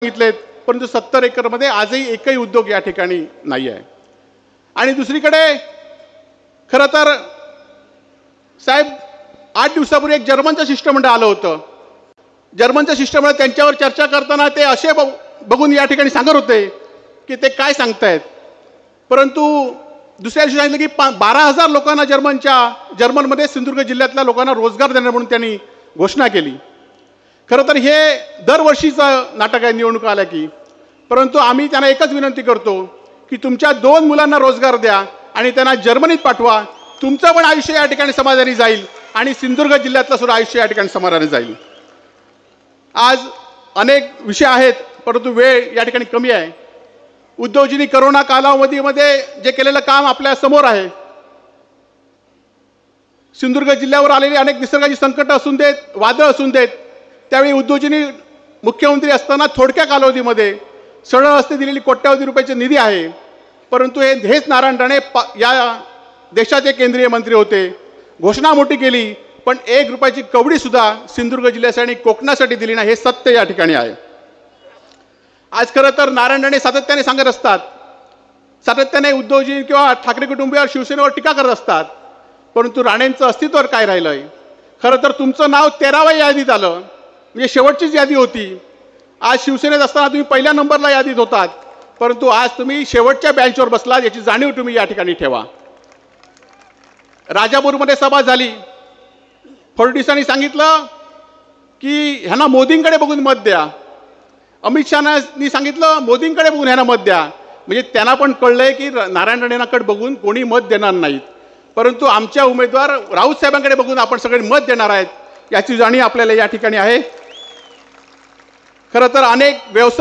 सांगितलेत, परंतु 70 एकरमध्ये आजही एकही उद्योग या ठिकाणी नाही आहे। आणि दुसरीकडे खरं तर साहेब 8 दिवसापूर्वी एक जर्मनचं शिष्टमंडळ आलं होतं। जर्मनचं शिष्टमंडळ त्यांच्यावर चर्चा करताना ते असे बघून या ठिकाणी सांगत होते की ते काय सांगतायत, परंतु दुसऱ्या दिवशी सांगितलं की 12,000 लोकांना जर्मनमध्ये सिंधुदुर्ग जिल्ह्यातल्या लोकांना रोजगार देणार म्हणून त्यांनी घोषणा केली। खरं तर हे दरवर्षीचं नाटक आहे निवडणूक आल्या की, परंतु आम्ही त्यांना एकच विनंती करतो की तुमच्या 2 मुलांना रोजगार द्या आणि त्यांना जर्मनीत पाठवा। तुमचं पण आयुष्य या ठिकाणी समाधानी जाईल आणि सिंधुदुर्ग जिल्ह्यातलं सुद्धा आयुष्य या ठिकाणी समाधानी जाईल। आज अनेक विषय आहेत, परंतु वेळ या ठिकाणी कमी आहे। उद्योजनी करोना कालावधीमध्ये जे केलेलं काम आपल्या समोर आहे। सिंधुदुर्ग जिल्ह्यावर आलेली अनेक निसर्गाची संकट असून देत, वादळ असून देत, त्यावेळी उद्योजनी मुख्यमंत्री असताना थोडक्या कालावधीमध्ये सरळ हस्ते दिलेली कोट्यावधी रुपयाची निधी आहे। परंतु हेच नारायण राणे या देशाचे केंद्रीय मंत्री होते, घोषणा मोठी केली, पण 1 रुपयाची कवडी सुद्धा सिंधुदुर्ग जिल्ह्यासाठी कोकणासाठी दिली नाही, हे सत्य या ठिकाणी आहे। आज खरं तर नारायण राणे सातत्याने सांगत असतात, सातत्याने उद्योजक किंवा ठाकरे कुटुंबियावर शिवसेनेवर टीका करत असतात, परंतु राणेंचं अस्तित्व काय राहिलंय? खरं तर तुमचं नाव 13व्या यादीत आलं, म्हणजे शेवटचीच यादी होती। आज शिवसेनेत असताना तुम्ही पहिल्या नंबरला यादीत होतात, परंतु आज तुम्ही शेवटच्या बेंचवर बसलात, याची जाणीव तुम्ही या ठिकाणी ठेवा। राजापूरमध्ये सभा झाली, फडणवीसांनी सांगितलं की ह्यांना मोदींकडे बघून मत द्या। अमित शहानी सांगितलं मोदींकडे बघून ह्यांना मत द्या, म्हणजे त्यांना पण कळलंय की नारायण राणेंकडे बघून कोणी मत देणार नाहीत, परंतु आमच्या उमेदवार राऊत साहेबांकडे बघून आपण सगळे मत देणार आहेत, याची जाणीव आपल्याला या ठिकाणी आहे। खरं तर अनेक व्यवसाय